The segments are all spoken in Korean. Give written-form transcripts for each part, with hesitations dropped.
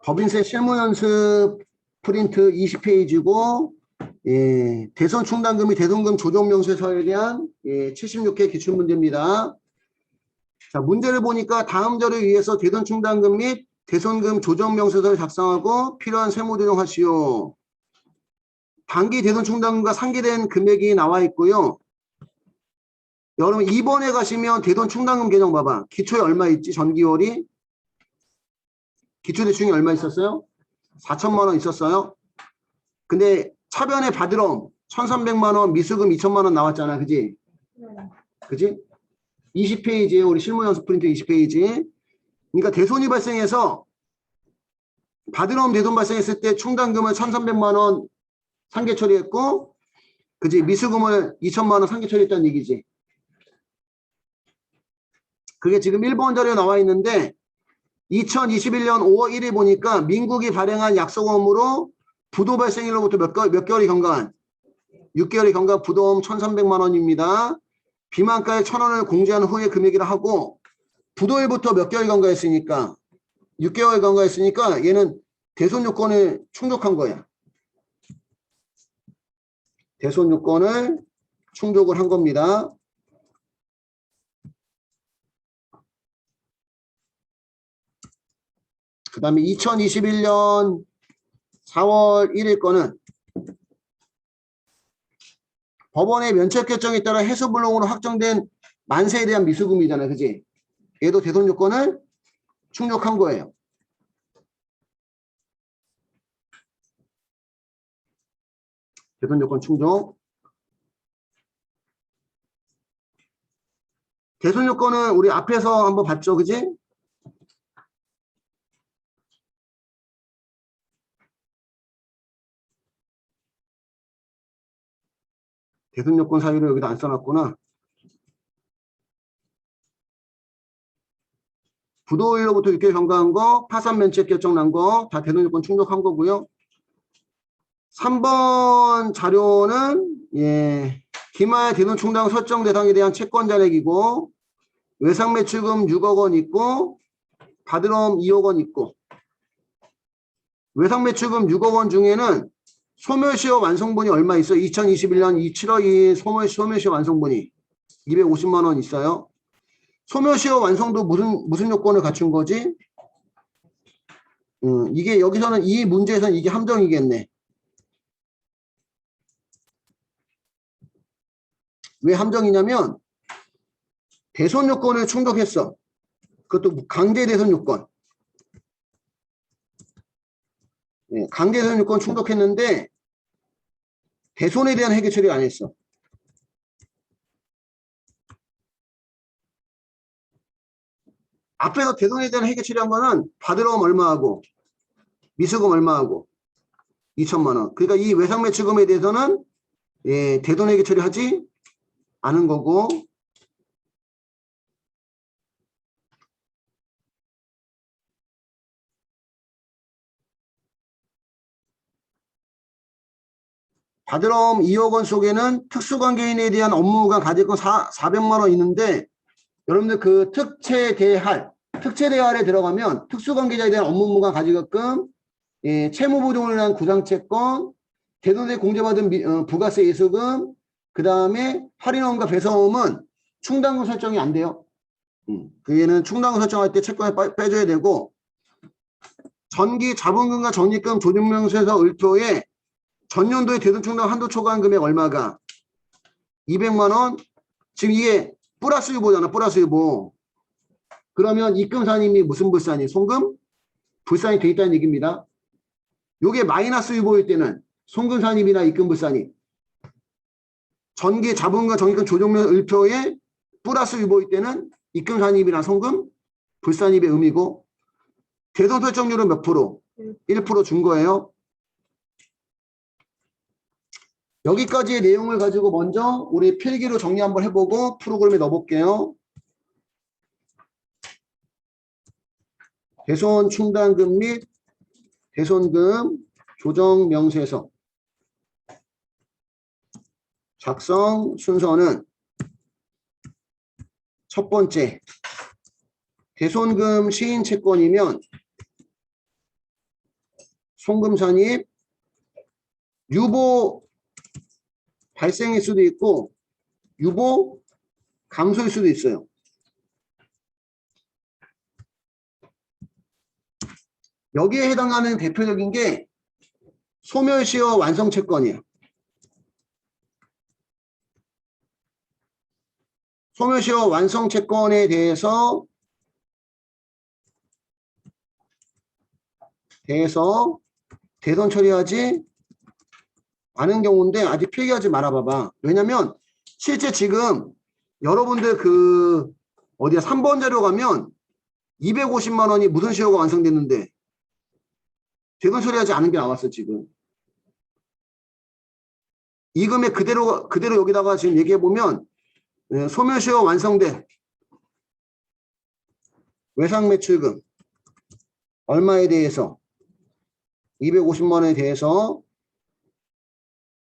법인세 실무연습 프린트 20페이지고 예, 대선 충당금이 대손금 조정명세서에 대한 76회 기출문제입니다. 자, 문제를 보니까 다음 절에 의해서 대선 충당금 및 대손금 조정명세서를 작성하고 필요한 세무 조정하시오. 단기 대선 충당금과 상기된 금액이 나와 있고요. 여러분 2번에 가시면 대선 충당금 개정 봐봐. 기초에 얼마 있지? 전기월이 기초대충이 얼마 있었어요? 4천만 원 있었어요. 근데 차변에 받으러 1,300만 원, 미수금 2천만 원 나왔잖아. 그지? 그지? 20페이지에 우리 실무연습 프린트 20페이지. 그러니까 대손이 발생해서 받으러 대손 발생했을 때 충당금을 1,300만 원 상계 처리했고, 그지? 미수금을 2천만 원 상계 처리했다는 얘기지. 그게 지금 1번 자료에 나와 있는데 2021년 5월 1일 보니까 민국이 발행한 약속금으로 부도 발생일로부터 몇 개월이 경과한 6개월이 경과한 부도금 1,300만 원입니다. 비만가액 1,000원을 공제한 후의 금액이라 하고 부도일부터 몇 개월 경과했으니까 6개월 경과했으니까 얘는 대손 요건을 충족한 거야. 대손 요건을 충족을 한 겁니다. 그 다음에 2021년 4월 1일 거는 법원의 면책 결정에 따라 해수불능으로 확정된 만세에 대한 미수금이잖아. 그지? 얘도 대손 요건을 충족한 거예요. 대손 요건 충족. 대손 요건은 우리 앞에서 한번 봤죠. 그지? 대손 요건 사유를 여기다 안 써놨구나. 부도일로부터 6개월 경과한 거, 파산 면책 결정 난 거, 다 대손 요건 충족한 거고요. 3번 자료는, 기말 대손 충당 설정 대상에 대한 채권 잔액이고, 외상 매출금 6억 원 있고, 받으럼 2억 원 있고, 외상 매출금 6억 원 중에는 소멸시효 완성분이 얼마 있어요? 2021년 7월 2일 소멸시효 완성분이 250만 원 있어요. 소멸시효 완성도 무슨 요건을 갖춘 거지? 이게 여기서는 이 문제에서는 이게 함정이겠네. 왜 함정이냐면 대손 요건을 충족했어. 그것도 강제 대손 요건. 강제 대손 요건 충족했는데 대손에 대한 회계 처리 안 했어. 앞에서 대손에 대한 회계 처리한 거는 받으러 얼마하고 미수금 얼마하고 2천만 원. 그러니까 이 외상 매출금에 대해서는 대손 회계 처리하지 않은 거고, 받으럼 2억 원 속에는 특수관계인에 대한 업무가 가질건 400만 원 있는데, 여러분들 그 특채대할에 들어가면 특수관계자에 대한 업무가 가지게끔 채무보증을 위한 구상채권, 대손에 공제받은 부가세 예수금, 그 다음에 할인원과 배서음은 충당금 설정이 안 돼요. 그게는 충당금 설정할 때 채권을 빼줘야 되고, 전기 자본금과 적립금 조정명세서 을표에 전년도에 대손 충당 한도 초과한 금액 얼마가? 200만 원. 지금 이게 플러스 유보잖아. 플러스 유보. 그러면 입금산임이 무슨 불산이? 송금? 불산이 돼 있다는 얘기입니다. 요게 마이너스 유보일 때는 송금산임이나 입금불산임. 전기 자본금과 적립금 조정명 을표에 플러스 유보일 때는 입금산임이나 송금? 불산임의 의미고, 대손 설정률은 몇 프로? 1% 준 거예요. 여기까지의 내용을 가지고 먼저 우리 필기로 정리 한번 해보고 프로그램에 넣어볼게요. 대손 충당금 및 대손금 조정 명세서 작성 순서는 첫 번째, 대손금 시인 채권이면 송금 산입, 유보 발생일 수도 있고 유보 감소일 수도 있어요. 여기에 해당하는 대표적인 게 소멸시효 완성채권이에요. 소멸시효 완성채권에 대해서 대선 처리하지 않은 경우인데 아직 필기하지 말아봐봐. 왜냐면 실제 지금 여러분들 어디야 3번 자료 가면 250만 원이 무슨 시효가 완성됐는데 대선 처리하지 않은 게 나왔어 지금. 이 금액 그대로 여기다가 지금 얘기해 보면 소멸시효 완성된 외상매출금 얼마에 대해서 250만 원에 대해서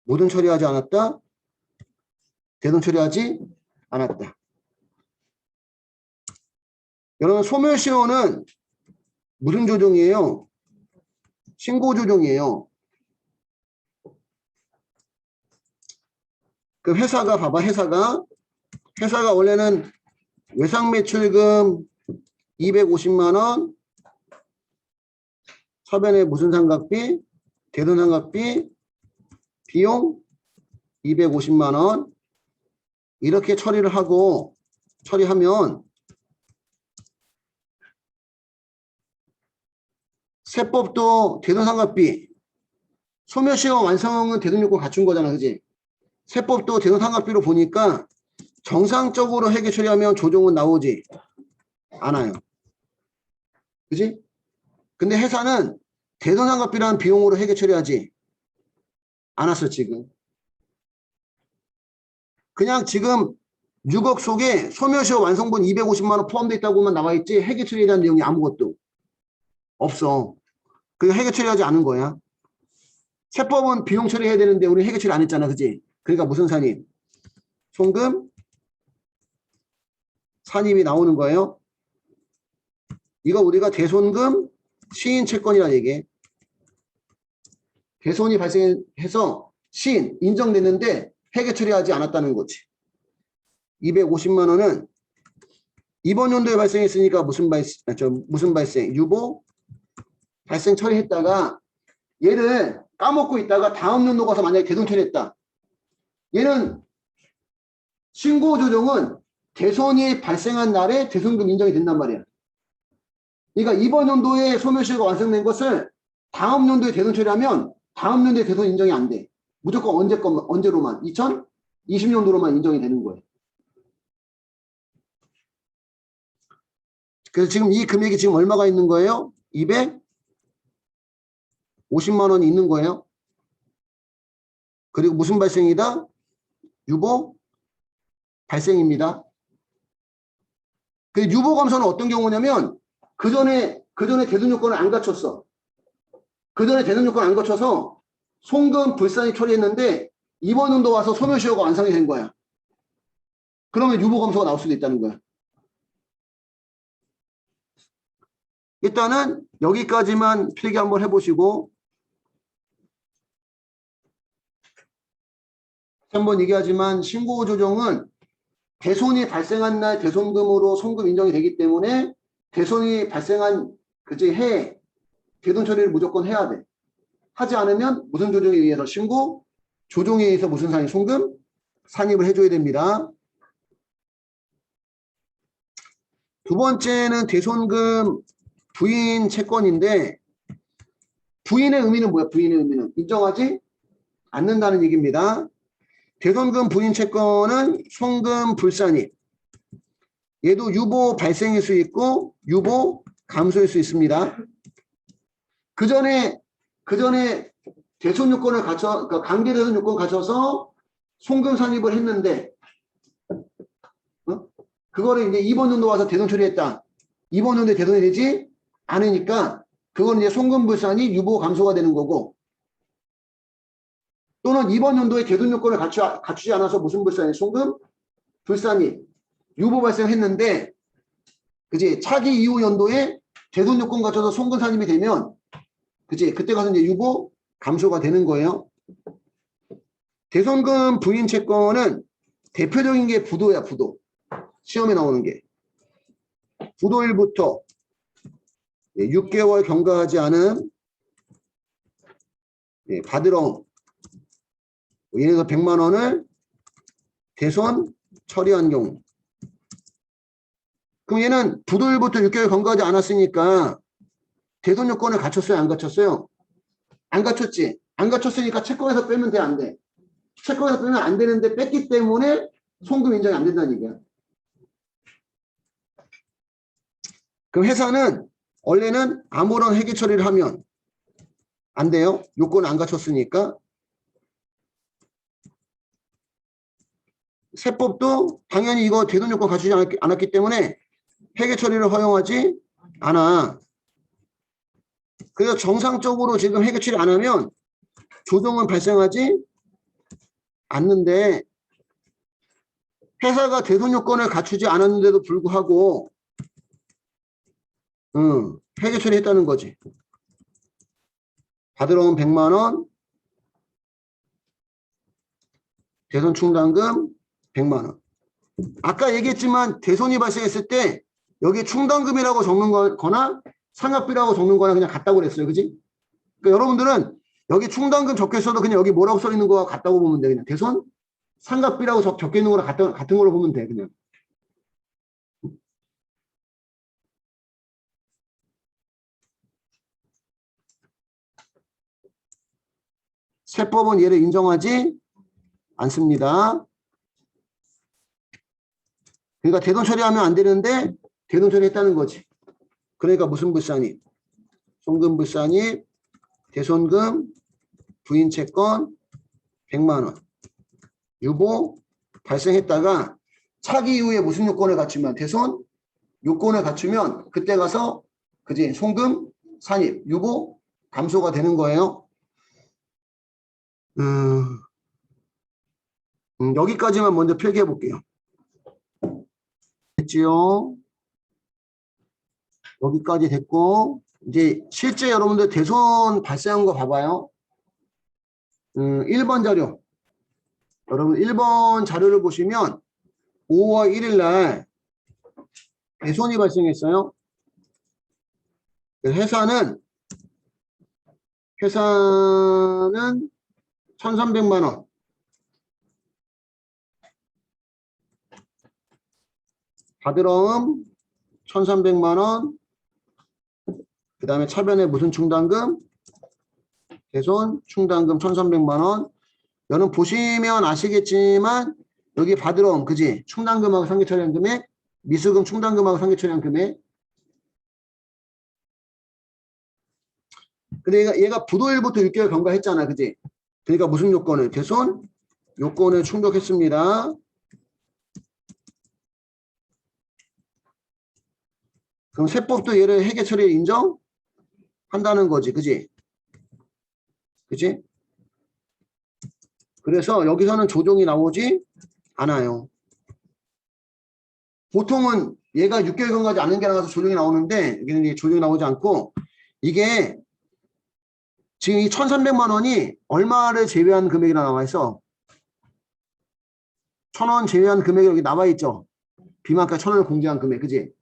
모든 처리하지 않았다. 대선 처리하지 않았다. 여러분 소멸시효는 무슨 조정이에요? 신고 조정이에요. 그 회사가 봐봐. 회사가 원래는 외상매출금 250만 원, 서변에 무슨 삼각비, 대선 삼각비, 비용 250만 원 이렇게 처리하면 세법도 대선 삼각비 소멸시효 완성은 대선 요건 갖춘 거잖아, 그지? 세법도 대선 삼각비로 보니까 정상적으로 회계 처리하면 조정은 나오지 않아요. 그지? 근데 회사는 대선 삼각비라는 비용으로 회계 처리하지 않았어, 지금. 그냥 지금 6억 속에 소멸시효 완성분 250만 원 포함되어 있다고만 나와 있지 회계 처리에 대한 내용이 아무것도 없어. 그게 회계 처리하지 않은 거야. 세법은 비용 처리해야 되는데 우리 회계 처리 안 했잖아, 그지? 그러니까 무슨 산입? 송금 산입이 나오는 거예요. 이거 우리가 대손금 시인 채권이라 얘기해. 대손이 발생해서 시인 인정됐는데 회계 처리하지 않았다는 거지. 250만 원은 이번 연도에 발생했으니까 무슨 발생? 유보 발생 처리했다가 얘를 까먹고 있다가 다음 연도 가서 만약에 대손 처리했다. 얘는 신고 조정은 대손이 발생한 날에 대손금 인정이 된단 말이야. 그러니까 이번 연도에 소멸시효가 완성된 것을 다음 연도에 대손 처리하면 다음 연도에 대손 인정이 안 돼. 무조건 언제로만 2020년도로만 인정이 되는 거예요. 그래서 지금 이 금액이 지금 얼마가 있는 거예요? 250만 원이 있는 거예요. 그리고 무슨 발생이다? 유보 발생입니다. 그 유보 감소는 어떤 경우냐면 그 전에 대손 요건을 안 갖췄어. 그 전에 대손 요건을 안 갖춰서 송금 불산이 처리했는데 이번 연도 와서 소멸시효가 완성이 된 거야. 그러면 유보 감소가 나올 수도 있다는 거야. 일단은 여기까지만 필기 한번 해보시고 한번 얘기하지만 신고 조정은 대손이 발생한 날 대손금으로 송금 인정이 되기 때문에 대손이 발생한 해 대손 처리를 무조건 해야 돼. 하지 않으면 무슨 조정에 의해서 신고 조정에 의해서 무슨 산입 송금 산입을 해줘야 됩니다. 두 번째는 대손금 부인 채권인데 부인의 의미는 뭐야? 부인의 의미는 인정하지 않는다는 얘기입니다. 대손금 부인 채권은 송금 불산입. 얘도 유보 발생일 수 있고 유보 감소일 수 있습니다. 그 전에 대손 요건을 그러니까 강제 대손 요건 갖춰서 송금 산입을 했는데 그거를 이제 이번 연도 와서 대손 처리했다. 이번 연도에 대손이 되지 않으니까 그건 이제 송금 불산이 유보 감소가 되는 거고 또는 이번 연도에 대손 요건을 갖추지 않아서 무슨 불산이 송금 불산이 유보 발생했는데 그지 차기 이후 연도에 대손 요건 갖춰서 송금 산입이 되면 그치? 그때 가서 이제 유보 감소가 되는 거예요. 대손금 부인 채권은 대표적인 게 부도야, 부도. 시험에 나오는 게. 부도일부터 6개월 경과하지 않은 받으러 예를 들어서 100만 원을 대손 처리한 경우. 그럼 얘는 부도일부터 6개월 경과하지 않았으니까 대손 요건을 갖췄어요? 안 갖췄어요? 안 갖췄지? 안 갖췄으니까 채권에서 빼면 돼? 안 돼? 채권에서 빼면 안 되는데 뺐기 때문에 송금 인정이 안 된다는 얘기야. 그럼 회사는 원래는 아무런 회계 처리를 하면 안 돼요. 요건을 안 갖췄으니까. 세법도 당연히 이거 대손 요건 갖추지 않았기 때문에 회계 처리를 허용하지 않아. 그래서 정상적으로 지금 회계 처리 안 하면 조정은 발생하지 않는데 회사가 대손 요건을 갖추지 않았는데도 불구하고 회계 처리했다는 거지. 받으러 온 100만 원, 대손 충당금 100만 원. 아까 얘기했지만 대손이 발생했을 때 여기 충당금이라고 적는 거나 상각비라고 적는 거나 그냥 같다고 그랬어요. 그지? 그러니까 여러분들은 여기 충당금 적혀 있어도 그냥 여기 뭐라고 써 있는 거와 같다고 보면 돼. 그냥 대손 상각비라고 적혀 있는 거랑 같은 걸로 보면 돼. 그냥. 세법은 얘를 인정하지 않습니다. 그러니까 대손 처리하면 안 되는데 대손 처리했다는 거지. 그러니까 무슨 불산입? 송금 불산입, 대손금, 부인 채권 100만 원. 유보 발생했다가 차기 이후에 무슨 요건을 갖추면 대손 요건을 갖추면 그때 가서 그지 송금 산입 유보 감소가 되는 거예요. 여기까지만 먼저 필기해 볼게요. 됐지요? 여기까지 됐고 이제 실제 여러분들 대손 발생한 거 봐봐요. 1번 자료. 여러분 1번 자료를 보시면 5월 1일 날 대손이 발생했어요. 회사는 1,300만 원. 받으러음 1,300만 원. 그 다음에 차변에 무슨 충당금? 대손 충당금 1,300만 원. 여러분 보시면 아시겠지만 여기 받으러음 그지? 충당금하고 상계처리한 금액, 미수금 충당금하고 상계처리한 금액. 근데 얘가 부도일부터 6개월 경과했잖아, 그지? 그러니까 무슨 요건을? 대손 요건을 충족했습니다. 그럼 세법도 얘를 회계 처리에 인정한다는 거지, 그지? 그지? 그래서 여기서는 조정이 나오지 않아요. 보통은 얘가 6개월 경과하지 않은 게 나와서 조정이 나오는데 여기는 조정이 나오지 않고 이게 지금 이 1,300만 원이 얼마를 제외한 금액이라 나와 있어? 1,000원 제외한 금액이 여기 나와 있죠. 비만가 1,000원을 공제한 금액, 그지?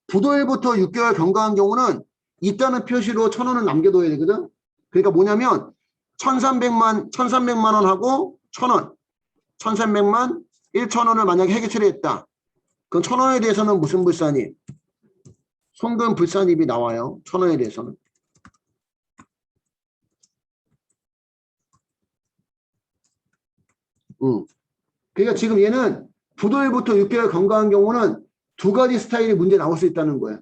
부도일부터 6개월 경과한 경우는 있다는 표시로 1,000원을 남겨둬야 되거든. 그러니까 뭐냐면 1,300만 원하고 1,000원, 1,300만 1,000원을 만약에 회계 처리했다. 그럼 1,000원에 대해서는 무슨 불산입? 송금 불산입이 나와요. 1,000원에 대해서는. 그러니까 지금 얘는 부도일부터 6개월 경과한 경우는 두 가지 스타일의 문제 나올 수 있다는 거야.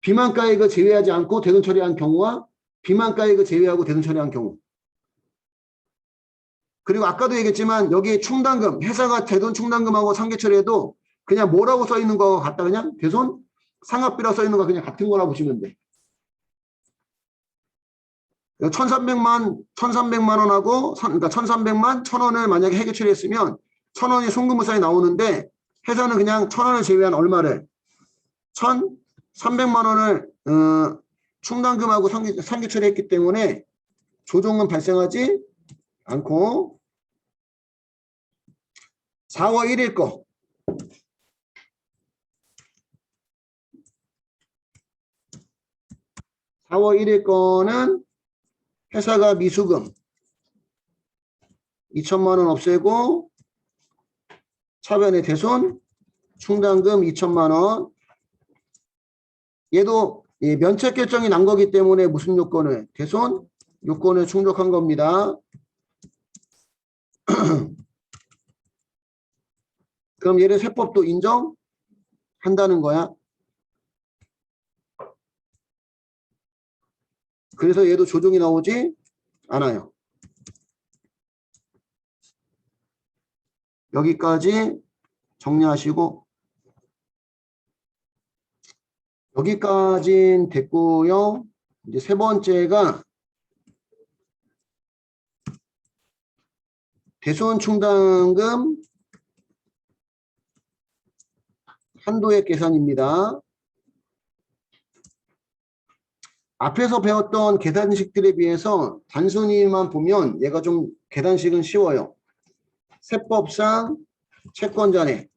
비만가액을 제외하지 않고 대손 처리한 경우와 비만가액을 제외하고 대손 처리한 경우. 그리고 아까도 얘기했지만 여기 충당금, 회사가 대손 충당금하고 상계 처리해도 그냥 뭐라고 써 있는 거하고 같다. 그냥 대손 상각비라고 써 있는 거 그냥 같은 거라 보시면 돼. 1,300만 원하고 그러니까 1,300만 1,000원을 만약에 회계 처리했으면 1,000원이 송금물산이 나오는데 회사는 그냥 1,000원을 제외한 얼마를 1,300만 원을 충당금하고 상기 처리했기 때문에 조정은 발생하지 않고 4월 1일 거 4월 1일 거는 회사가 미수금 2천만 원 없애고 차변의 대손 충당금 2천만 원. 얘도 면책 결정이 난 거기 때문에 무슨 요건을 대손 요건을 충족한 겁니다. 그럼 얘를 세법도 인정한다는 거야. 그래서 얘도 조정이 나오지 않아요. 여기까지 정리하시고 여기까진 됐고요. 이제 세 번째가 대손 충당금 한도액 계산입니다. 앞에서 배웠던 계산식들에 비해서 단순히만 보면 얘가 좀 계산식은 쉬워요. 세법상 채권자네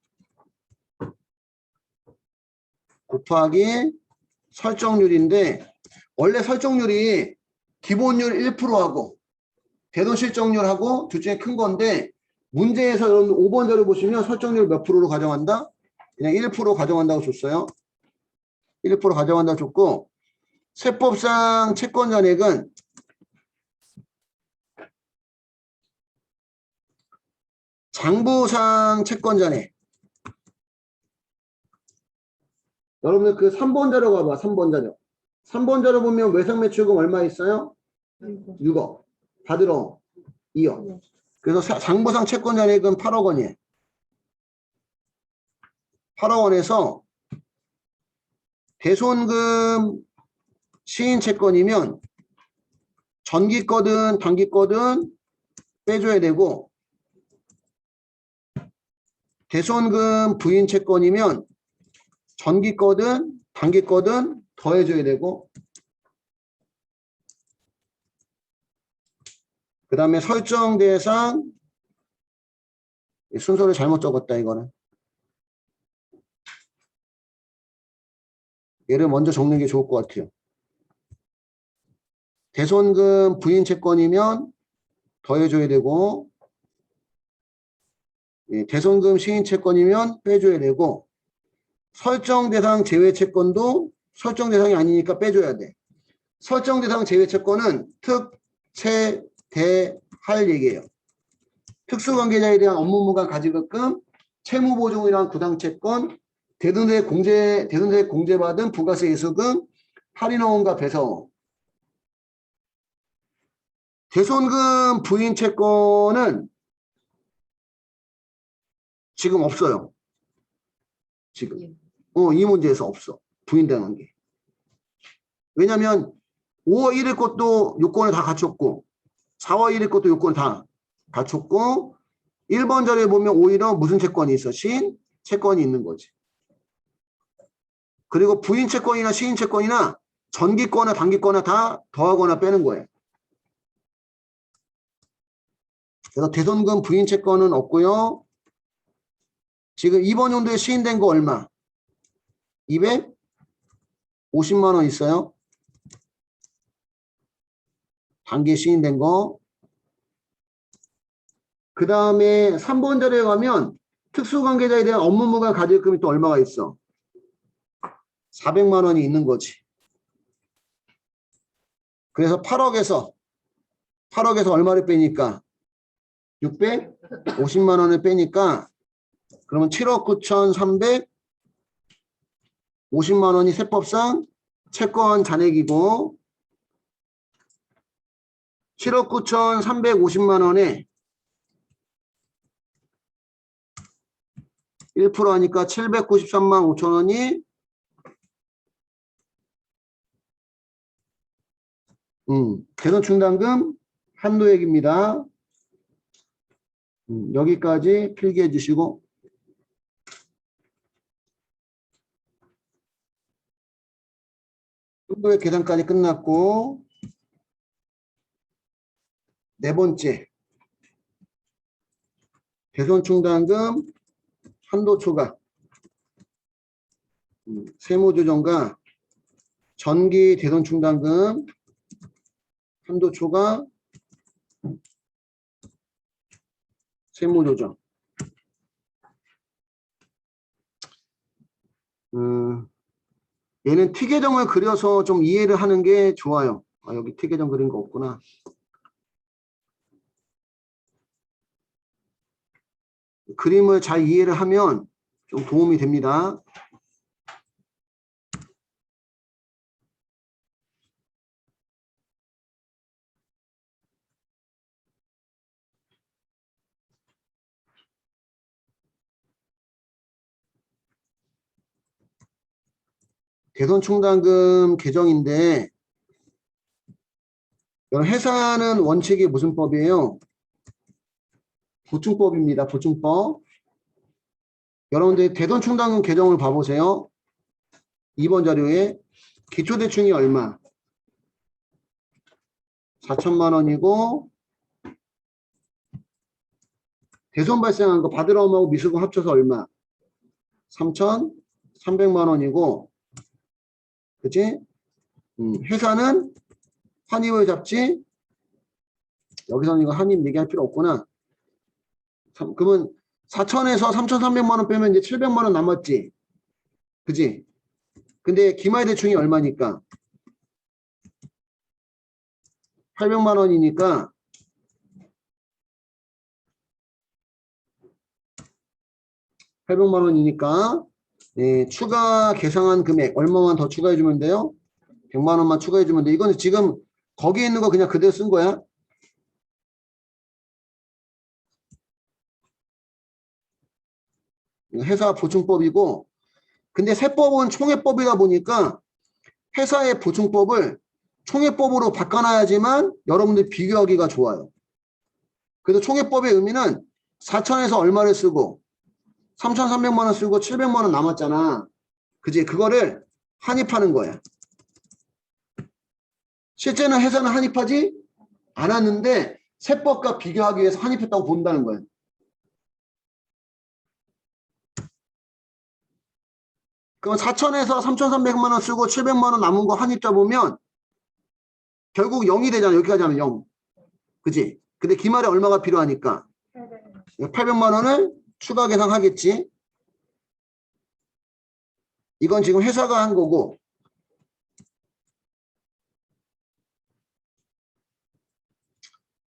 곱하기 설정률인데 원래 설정률이 기본율 1%하고 대손실정률하고 둘 중에 큰 건데 문제에서 여러분 5번 자료 보시면 설정률 몇 프로로 가정한다? 그냥 1% 가정한다고 줬어요. 1% 가정한다고 줬고 세법상 채권잔액은 장부상 채권잔액 여러분들 그 3번 자료 가봐. 3번 자료. 3번 자료 보면 외상매출금 얼마 있어요? 6억. 받으러 2억. 그래서 장부상 채권잔액은 8억 원이에요. 8억 원에서 대손금 시인 채권이면 전기 거든 단기 거든 빼줘야 되고 대손금 부인 채권이면 전기 거든 단기 거든 더해줘야 되고 그 다음에 설정 대상 순서를 잘못 적었다 이거는 얘를 먼저 적는 게 좋을 것 같아요. 대손금 부인 채권이면 더해줘야 되고 대손금 시인 채권이면 빼줘야 되고 설정 대상 제외 채권도 설정 대상이 아니니까 빼줘야 돼. 설정 대상 제외 채권은 특, 채, 대, 할 얘기예요. 특수관계자에 대한 업무무관 가지급금, 채무보증이란 구상채권, 대손대 공제받은 부가세 이수금, 할인원과 배서. 대손금 부인 채권은 지금 없어요. 지금. 이 문제에서 없어. 부인되는 게. 왜냐면 5월 1일 것도 요건을 다 갖췄고 4월 1일 것도 요건을 다 갖췄고 1번 자리에 보면 오히려 무슨 채권이 있어? 시인 채권이 있는 거지. 그리고 부인 채권이나 시인 채권이나 전기권이나 단기권이나 다 더하거나 빼는 거예요. 그래서 대손금 부인 채권은 없고요. 지금 이번 연도에 시인된 거 얼마? 250만 원 있어요. 단기 시인된 거. 그 다음에 3번 자료에 가면 특수관계자에 대한 업무무관 가질금이 또 얼마가 있어? 400만 원이 있는 거지. 그래서 8억에서 얼마를 빼니까 650만 원을 빼니까 그러면 7억 9,350만 원이 세법상 채권 잔액이고 7억 9,350만 원에 1% 하니까 793만 5천 원이 대손 충당금 한도액입니다. 여기까지 필기해 주시고 한도액 계산까지 끝났고, 네 번째. 대손충당금 한도 초과. 세무조정과 전기 대손충당금 한도 초과 세무조정. 얘는 T계정을 그려서 좀 이해를 하는 게 좋아요. 아, 여기 T계정 그린 거 없구나. 그림을 잘 이해를 하면 좀 도움이 됩니다. 대손충당금 계정인데 회사는 원칙이 무슨 법이에요? 보충법입니다. 보충법. 여러분들 대손충당금 계정을 봐보세요. 2번 자료에 기초대충이 얼마? 4천만 원이고 대손 발생한 거 받으러오고 미수금 합쳐서 얼마? 3,300만 원이고 그치? 회사는 환입을 잡지? 여기서는 이거 환입 얘기할 필요 없구나. 그러면 4천에서 3,300만 원 빼면 이제 700만 원 남았지? 그지? 근데 기말대충이 얼마니까? 800만 원이니까 800만 원이니까 네, 추가 계상한 금액 얼마만 더 추가해주면 돼요? 100만 원만 추가해주면 돼. 이건 지금 거기에 있는 거 그냥 그대로 쓴 거야. 회사 보충법이고 근데 세법은 총회법이다 보니까 회사의 보충법을 총회법으로 바꿔놔야지만 여러분들 비교하기가 좋아요. 그래서 총회법의 의미는 4천에서 얼마를 쓰고 3,300만 원 쓰고 700만 원 남았잖아. 그지? 그거를 환입하는 거야. 실제는 회사는 환입하지 않았는데 세법과 비교하기 위해서 환입했다고 본다는 거야. 그럼 4천에서 3,300만 원 쓰고 700만 원 남은 거 환입자 보면 결국 0이 되잖아. 여기까지 하면 0. 그지? 근데 기말에 얼마가 필요하니까 800만 원을 추가 계상하겠지. 이건 지금 회사가 한 거고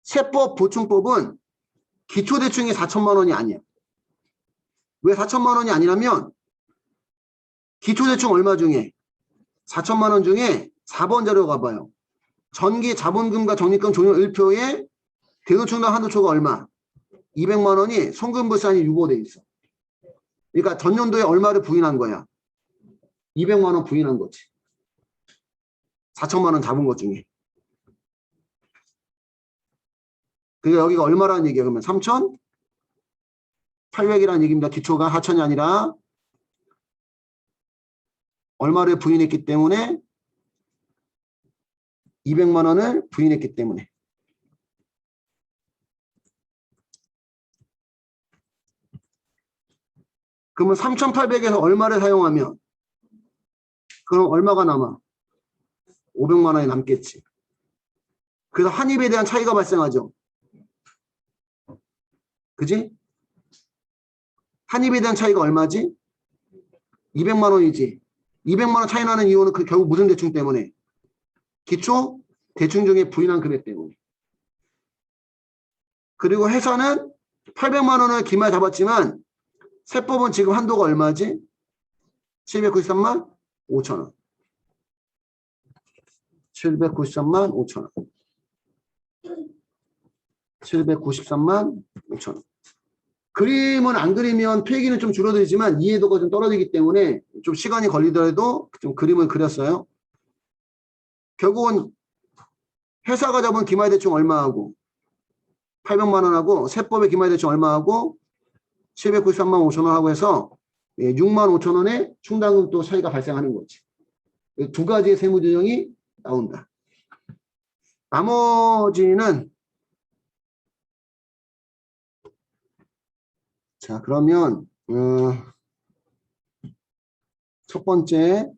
세법 보충법은 기초대충이 4천만 원이 아니야. 왜 4천만 원이 아니라면 기초대충 얼마 중에 4천만 원 중에 4번 자료 가봐요. 전기 자본금과 적립금 종료 1표에 대손충당 한도초가 얼마? 200만 원이 송금불산이 유보돼 있어. 그러니까 전년도에 얼마를 부인한 거야? 200만 원 부인한 거지. 4천만 원 잡은 것 중에. 그러니까 여기가 얼마라는 얘기야? 그러면 3,800이라는 얘기입니다. 기초가 하천이 아니라 얼마를 부인했기 때문에 200만 원을 부인했기 때문에. 그러면 3,800에서 얼마를 사용하면 그럼 얼마가 남아? 500만 원이 남겠지. 그래서 환입에 대한 차이가 발생하죠. 그지? 환입에 대한 차이가 얼마지? 200만 원이지. 200만 원 차이 나는 이유는 결국 무슨 대충 때문에? 기초 대충 중에 부인한 금액 때문에. 그리고 회사는 800만 원을 기말 잡았지만 세법은 지금 한도가 얼마지? 793만 5천 원. 793만 5천 원. 793만 5천 원. 그림은 안 그리면 필기는 좀 줄어들지만 이해도가 좀 떨어지기 때문에 좀 시간이 걸리더라도 좀 그림을 그렸어요. 결국은 회사가 잡은 기말대충 얼마하고 800만 원하고 세법의 기말대충 얼마하고 793만 5천 원하고 해서 6만 5천 원의 충당금 또 차이가 발생하는 거지. 두 가지의 세무조정이 나온다. 나머지는 자 그러면 첫 번째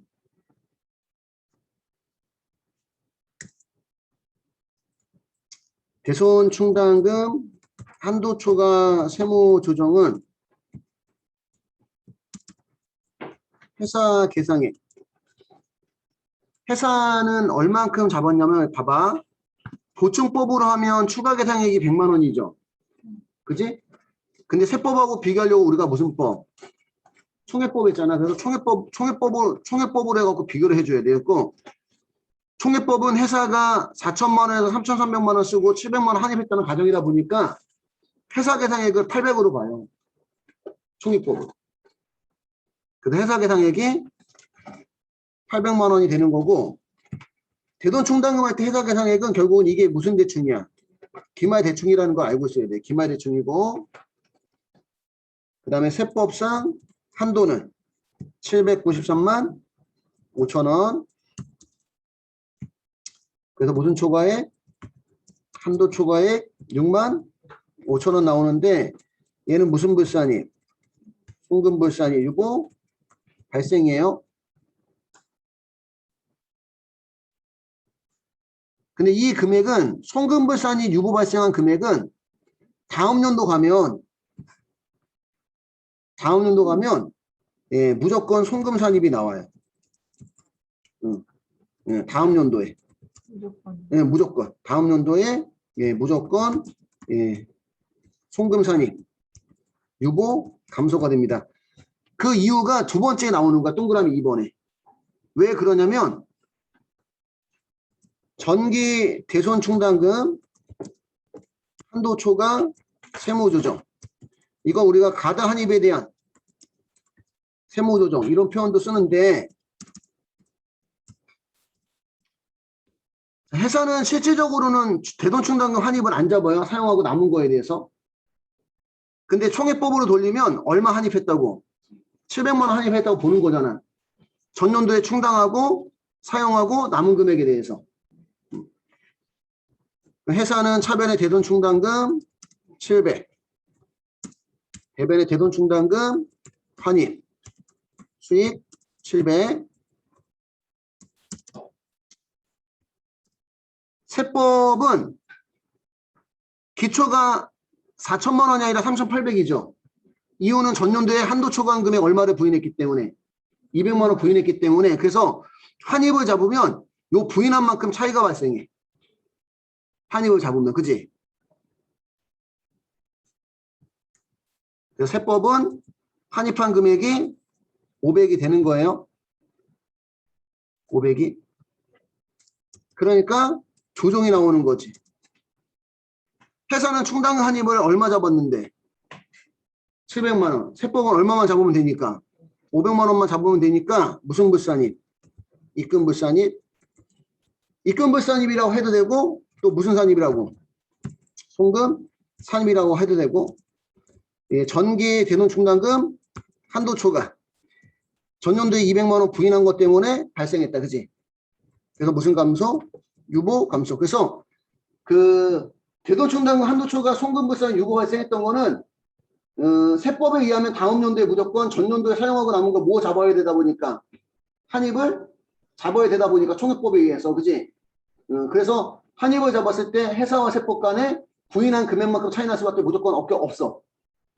대손 충당금 한도 초과 세무 조정은 회사 계상액. 회사는 얼만큼 잡았냐면 봐봐. 보충법으로 하면 추가 계상액이 100만 원이죠. 그지? 근데 세법하고 비교하려고 우리가 무슨 법? 총회법 있잖아. 그래서 총회법으로 해갖고 비교를 해줘야 되겠고, 총회법은 회사가 4천만 원에서 3,300만 원 쓰고 700만 원 환입했다는 가정이다 보니까 회사 계상액을 800으로 봐요. 총회법은. 그래서 회사 계상액이 800만 원이 되는 거고, 대돈 충당금 할 때 회사 계상액은 결국은 이게 무슨 대충이야? 기말 대충이라는 걸 알고 있어야 돼. 기말 대충이고, 그 다음에 세법상 한도는 793만 5천 원. 그래서 무슨 초과액? 한도 초과액 6만 5천 원 나오는데, 얘는 무슨 불산이? 송금 불산이 유보 발생이에요. 근데 이 금액은 송금 불산이 유보 발생한 금액은 다음 연도 가면 예, 무조건 송금 산입이 나와요. 예, 다음 연도에 예, 무조건 다음 연도에 예, 무조건 예, 송금 산입 유보 감소가 됩니다. 그 이유가 두 번째에 나오는 거야. 동그라미 2번에. 왜 그러냐면 전기 대손 충당금 한도 초과 세무조정, 이거 우리가 가다 한입에 대한 세무조정 이런 표현도 쓰는데, 회사는 실질적으로는 대손 충당금 한입을 안 잡아요. 사용하고 남은 거에 대해서. 근데 총회법으로 돌리면 얼마 한입했다고? 700만 원 한입했다고 보는 거잖아. 전년도에 충당하고 사용하고 남은 금액에 대해서. 회사는 차변의 대손 충당금 700, 대변의 대손 충당금 환입 수익 700. 세법은 기초가 4천만 원이 아니라 3,800이죠. 이유는 전년도에 한도 초과한 금액 얼마를 부인했기 때문에 200만 원 부인했기 때문에, 그래서 환입을 잡으면 요 부인한 만큼 차이가 발생해. 환입을 잡으면, 그지? 그래서 세법은 환입한 금액이 500이 되는 거예요. 500이. 그러니까 조정이 나오는 거지. 회사는 충당 환입을 얼마 잡았는데? 700만 원. 세법은 얼마만 잡으면 되니까? 500만 원만 잡으면 되니까 무슨 불산입? 입금 불산입. 입금 불산입이라고 해도 되고, 또 무슨 산입이라고? 송금 산입이라고 해도 되고, 예, 전기 대손 충당금 한도 초과. 전년도에 200만 원 부인한 것 때문에 발생했다. 그지? 그래서 무슨 감소? 유보 감소. 그래서 그 대손 충당금 한도 초과 송금 불산 유보 발생했던 거는 세법에 의하면 다음 연도에 무조건 전년도에 사용하고 남은 거 뭐 잡아야 되다 보니까 한입을 잡아야 되다 보니까 총회법에 의해서. 그지? 그래서 한입을 잡았을 때 회사와 세법 간에 부인한 금액만큼 차이 날 수밖에 무조건 없어.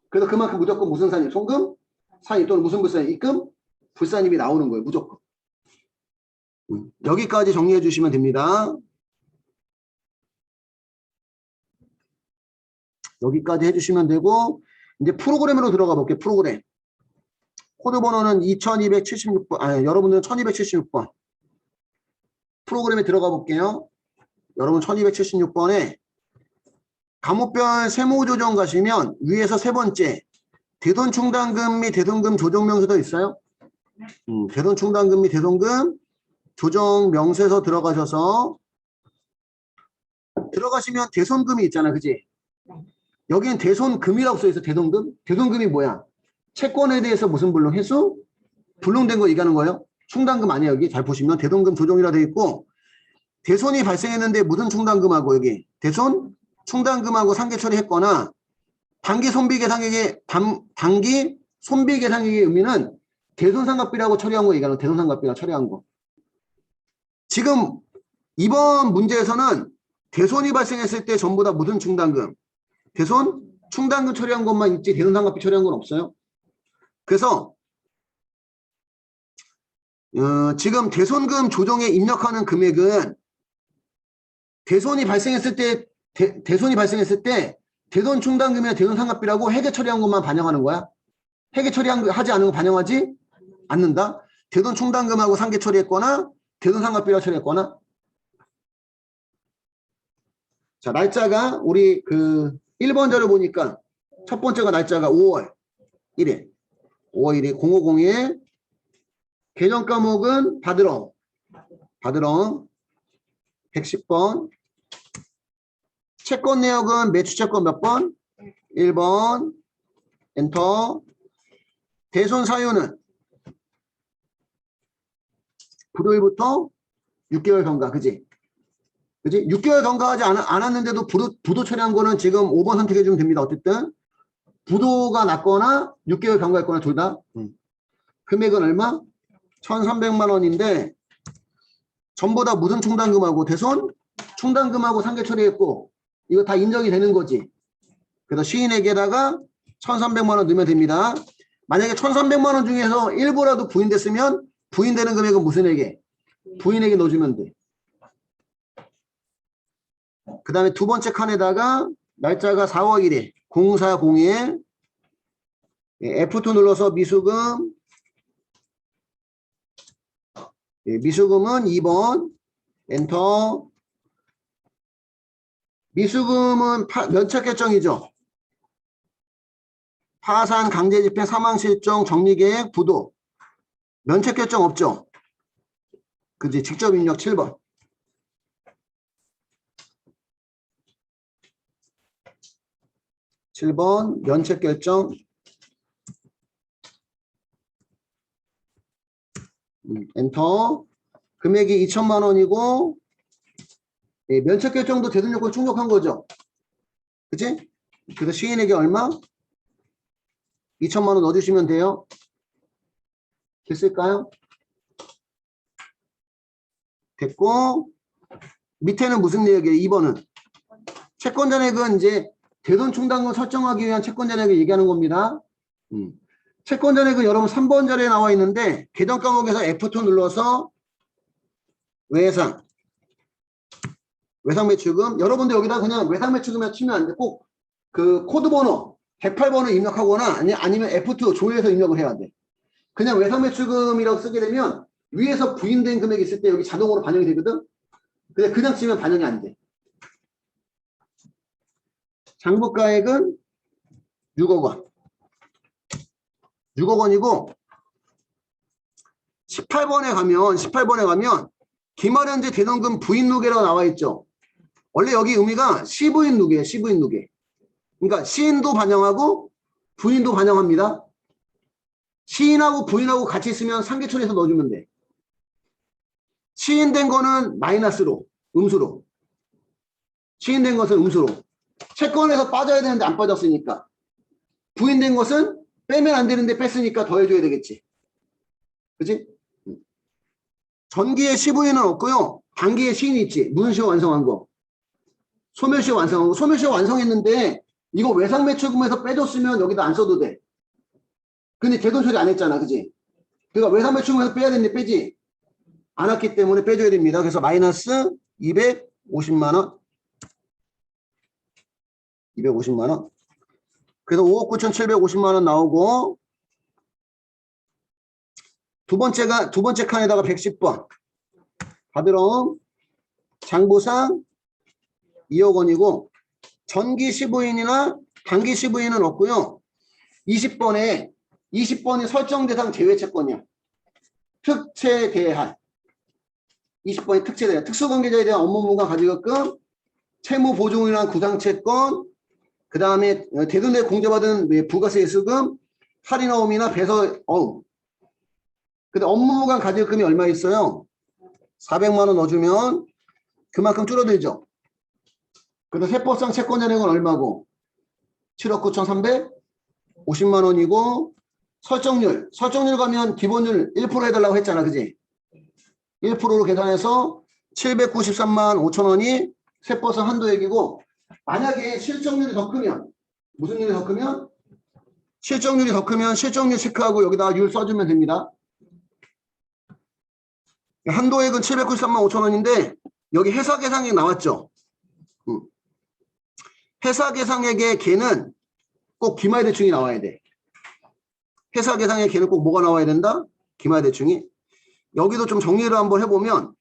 그래서 그만큼 무조건 무슨 산입? 송금 산입 또는 무슨 불산입? 입금 불산입이 나오는 거예요. 무조건. 여기까지 정리해 주시면 됩니다. 여기까지 해주시면 되고, 이제 프로그램으로 들어가 볼게요. 프로그램. 코드 번호는 2276번, 아니, 여러분들은 1276번. 프로그램에 들어가 볼게요. 여러분 1276번에 과목별 세무조정 가시면 위에서 세 번째 대손 충당금 및 대손금 조정 명세서 있어요. 대손 충당금 및 대손금 조정 명세서 들어가셔서 들어가시면 대손금이 있잖아. 그지? 여기는 대손금이라고 써있어. 대손금. 대손금이 뭐야? 채권에 대해서 무슨 불능? 회수? 불능된 거 얘기하는 거예요. 충당금 아니에요. 여기 잘 보시면 대손금 조정이라 되어 있고 대손이 발생했는데 무슨 충당금하고 여기 대손 충당금하고 상계 처리했거나 단기 손비 계상액의 단기 손비 계상액의 의미는 대손상각비라고 처리한 거 얘기하는 대손상각비가 처리한 거. 지금 이번 문제에서는 대손이 발생했을 때 전부 다 무슨 충당금? 대손 충당금 처리한 것만 있지 대손상각비 처리한 건 없어요. 그래서 지금 대손금 조정에 입력하는 금액은 대손이 발생했을 때 대손 충당금이나 대손 상각비라고 회계 처리한 것만 반영하는 거야. 회계 처리하지 않은 거 반영하지 않는다. 대손 충당금하고 상계 처리했거나 대손 상각비라고 처리했거나. 자, 날짜가 우리 그 1번 자료 보니까 첫 번째가 날짜가 5월 1일. 5월 1일 0501 개정 과목은 받으러 110번. 채권 내역은 매출 채권 몇 번? 1번. 엔터. 대손 사유는 불효일부터 6개월 경과. 그지? 6개월 경과하지 않았는데도 부도 처리한 거는 지금 5번 선택해 주면 됩니다. 어쨌든 부도가 났거나 6개월 경과했거나 둘 다. 금액은 얼마? 1,300만 원인데 전부 다 무슨 충당금하고 대손 충당금하고 상계 처리했고 이거 다 인정이 되는 거지. 그래서 시인에게다가 1,300만 원 넣으면 됩니다. 만약에 1,300만 원 중에서 일부라도 부인됐으면 부인되는 금액은 무슨 에게? 부인에게 넣어주면 돼. 그 다음에 두 번째 칸에다가 날짜가 4월 1일 0401 F2 눌러서 미수금 미수금은 2번 엔터. 미수금은 면책 결정이죠. 파산, 강제집행, 사망실종, 정리계획, 부도. 면책 결정 없죠. 그지? 직접 입력 7번. 면책 결정. 엔터. 금액이 2천만 원이고 면책 결정도 대손 요건 충족한 거죠. 그치? 그래서 시인에게 얼마? 2천만 원 넣어주시면 돼요. 됐을까요? 됐고 밑에는 무슨 내역이에요? 2번은 채권 잔액은 이제 대손 충당금 설정하기 위한 채권 잔액을 얘기하는 겁니다. 채권 잔액은 여러분 3번 자리에 나와 있는데 계정 과목에서 F2 눌러서 외상 매출금. 여러분들 여기다 그냥 외상 매출금이라 치면 안 돼. 꼭 그 코드 번호 108번을 입력하거나 아니면 F2 조회해서 입력을 해야 돼. 그냥 외상 매출금이라고 쓰게 되면 위에서 부인된 금액이 있을 때 여기 자동으로 반영이 되거든. 근데 그냥 치면 반영이 안 돼. 장부가액은 6억 원. 6억 원이고 18번에 가면 기말현재 대손금 부인 누계라고 나와 있죠. 원래 여기 의미가 시부인 누계예요. 시부인 누계. 그러니까 시인도 반영하고 부인도 반영합니다. 시인하고 부인하고 같이 있으면 상계처리해서 넣어주면 돼. 시인된 거는 마이너스로, 음수로. 시인된 것은 음수로. 채권에서 빠져야 되는데 안 빠졌으니까. 부인된 것은 빼면 안 되는데 뺐으니까 더해줘야 되겠지. 그치? 전기의 시부인은 없고요. 단기의 시인이 있지. 무슨 시효 완성한 거. 소멸시효 완성한 거. 소멸시효 완성했는데 이거 외상 매출금에서 빼줬으면 여기다 안 써도 돼. 근데 대손 처리 안 했잖아. 그지? 그러니까 외상 매출금에서 빼야 되는데 빼지 않았기 때문에 빼줘야 됩니다. 그래서 마이너스 250만 원. 250만 원. 그래서 5억 9,750만 원 나오고 두 번째 칸에다가 110번. 받으러 장부상 2억 원이고 전기 시부인이나 단기 시부인은 없고요. 20번이 설정 대상 제외 채권이야. 특채 대한. 20번이 특채 대한. 특수관계자에 대한 업무분과 가지급금, 채무 보증이나 구상채권, 그 다음에 대손에 공제받은 부가세 예수금, 할인어음이나 배서 어음. 근데 업무무관 가지급금이 얼마 있어요? 400만 원 넣어주면 그만큼 줄어들죠. 근데 세법상 채권자액은 얼마고? 7억 9,350만 원이고 설정률 가면 기본율 1% 해달라고 했잖아. 그지? 1%로 계산해서 793만 5천 원이 세법상 한도액이고 만약에 실적률이 더 크면 무슨 일이 더 크면? 실적률이 더 크면 실적률 체크하고 여기다가 율 써주면 됩니다. 한도액은 793만 5천 원인데 여기 회사 계상액 나왔죠. 회사 계상액의 개는 꼭 기말대충이 나와야 돼. 회사 계상의 개는 꼭 뭐가 나와야 된다? 기말대충이. 여기도 좀 정리를 한번 해보면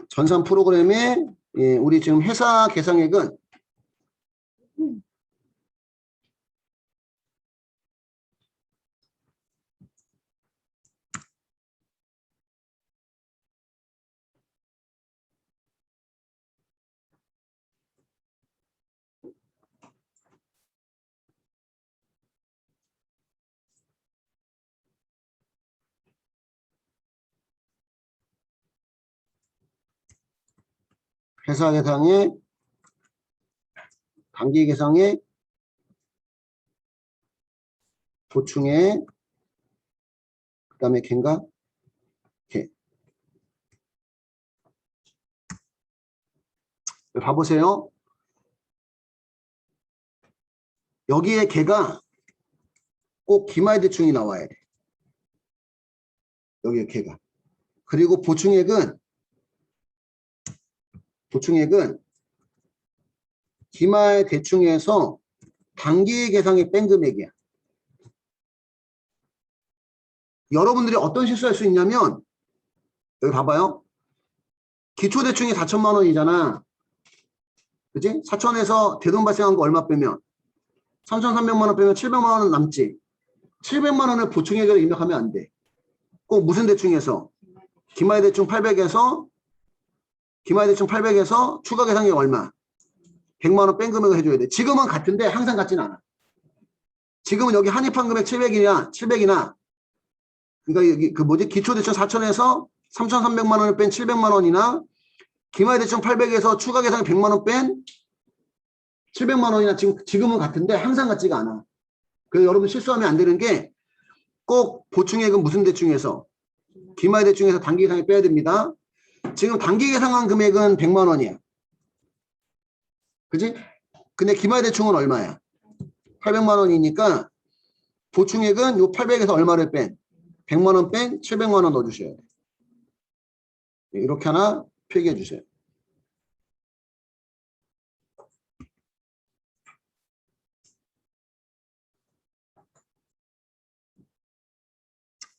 전산 프로그램에 우리 지금 회사 계상액은 회사 계상액, 단기 계상액, 보충액, 그 다음에 갠가? 개. 봐보세요. 여기에 개가 꼭 기말대충이 나와야 돼. 여기에 개가. 그리고 보충액은 기말대충에서 단기 계상액 뺀 금액이야. 여러분들이 어떤 실수할 수 있냐면 여기 봐봐요. 기초대충이 4천만 원이잖아. 그치? 4천에서 대돈 발생한 거 얼마 빼면 3,300만 원 빼면 700만 원은 남지. 700만 원을 보충액으로 입력하면 안 돼. 꼭 무슨 대충에서? 기말대충 800에서 추가 계상액 얼마? 100만 원 뺀 금액을 해줘야 돼. 지금은 같은데 항상 같진 않아. 지금은 여기 한입한 금액 700이나 그러니까 여기 그 뭐지? 기초대충 4천에서 3,300만 원을 뺀 700만 원이나 기말대충 800에서 추가 계상액 100만 원 뺀 700만 원이나 지금은 같은데 항상 같지가 않아. 그래서 여러분 실수하면 안 되는 게 꼭 보충액은 무슨 대충에서? 기말대충에서 단기 계상액 빼야 됩니다. 지금 단기 계상한 금액은 100만 원이야. 그지? 근데 기말대충은 얼마야? 800만 원이니까 보충액은 요 800에서 얼마를 뺀? 100만 원 뺀 700만 원 넣어주셔야 돼. 이렇게 하나 표기해 주세요.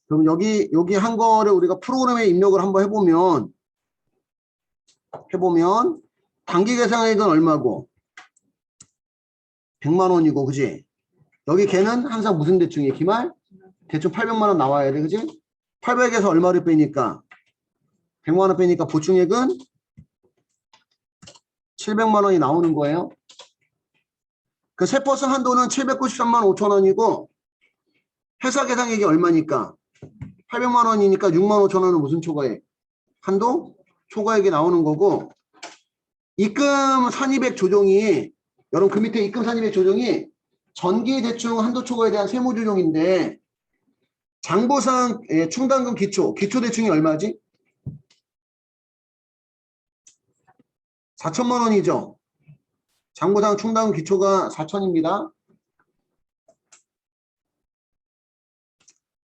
그럼 여기 한 거를 우리가 프로그램에 입력을 한번 해보면 단기 계상액은 얼마고? 100만 원이고, 그지? 여기 걔는 항상 무슨 대충이에요? 기말? 대충 800만 원 나와야 돼, 그지? 800에서 얼마를 빼니까? 100만 원 빼니까 보충액은 700만 원이 나오는 거예요. 그 세포스 한도는 793만 5천 원이고 회사 계상액이 얼마니까? 800만 원이니까 6만 5천 원은 무슨 초과액? 한도? 초과액이 나오는 거고 입금 산입액 조정이 여러분 그 밑에 입금 산입액 조정이 전기 대충 한도 초과에 대한 세무 조정인데 장부상 충당금 기초 대충이 얼마지? 4천만 원이죠. 장부상 충당금 기초가 4천입니다.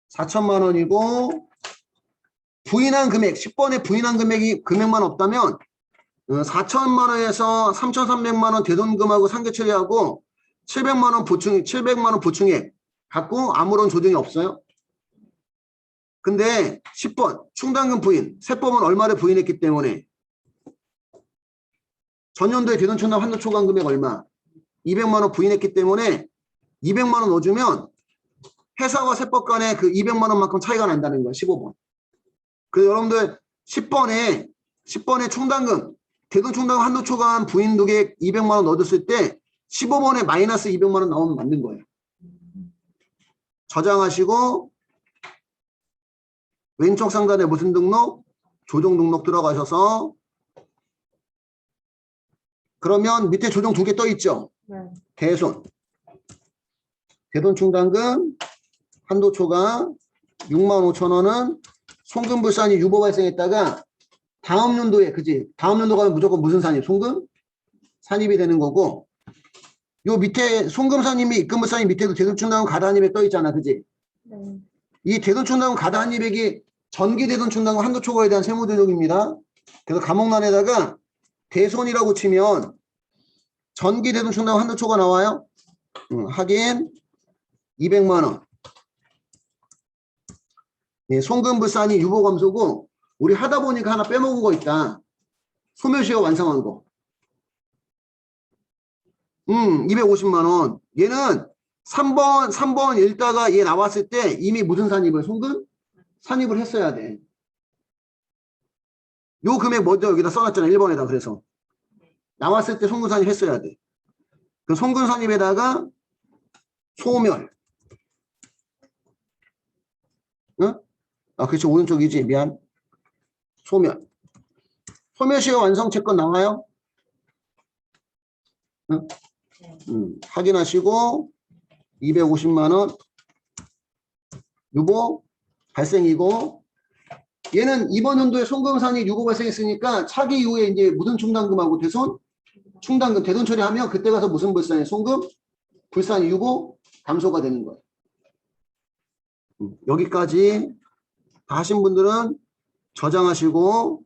4천만 원이고 부인한 금액 10번에 부인한 금액만 없다면 4천만 원에서 3,300만 원 대손금하고 상계 처리하고 700만 원 보충액 갖고 아무런 조정이 없어요. 근데 10번 충당금 부인 세법은 얼마를 부인했기 때문에 전년도에 대손 충당 한도 초과한 금액 얼마? 200만 원 부인했기 때문에 200만 원 넣어주면 회사와 세법 간에 그 200만 원만큼 차이가 난다는 거야. 15번. 그래서 여러분들 10번에 충당금 대돈충당 한도초과 부인 누계 200만 원 얻었을 때 15번에 마이너스 200만 원 나오면 맞는 거예요. 저장하시고 왼쪽 상단에 무슨 등록? 조정 등록 들어가셔서 그러면 밑에 조정 2개 떠 있죠? 네. 대손. 대돈충당금 한도초가 65,000원은 송금불산이 유보 발생했다가 다음 연도에 그지? 다음 연도 가면 무조건 무슨 산입? 송금? 산입이 되는 거고 요 밑에 송금산입이 입금불산입 밑에도 대돈충당금 가다한입에 떠 있잖아. 그지? 네. 이 대돈충당금 가다한입액이 전기 대돈충당금 한도초과에 대한 세무조정입니다. 그래서 감옥란에다가 대손이라고 치면 전기 대돈충당금 한도초과 나와요. 하긴 200만 원. 예, 송금불산이 유보감소고 우리 하다 보니까 하나 빼먹은 거 있다. 소멸시효 완성한 거. 250만 원. 얘는 3번 읽다가 얘 나왔을 때 이미 무슨 산입을 송금? 산입을 했어야 돼. 요 금액 먼저 여기다 써놨잖아. 1번에다. 그래서 나왔을 때 송금 산입 했어야 돼. 그 송금 산입에다가 소멸. 응? 아, 그렇지. 오른쪽이지. 미안. 소멸. 소멸시효 완성 채권 나와요? 응? 확인하시고 250만 원 유보 발생이고 얘는 이번 연도에 송금산이 유보 발생했으니까 차기 이후에 이제 무슨 충당금하고 대손 충당금 대손 처리하면 그때 가서 무슨 불산이 송금 불산 유보 감소가 되는 거예요. 여기까지 다 하신 분들은 저장하시고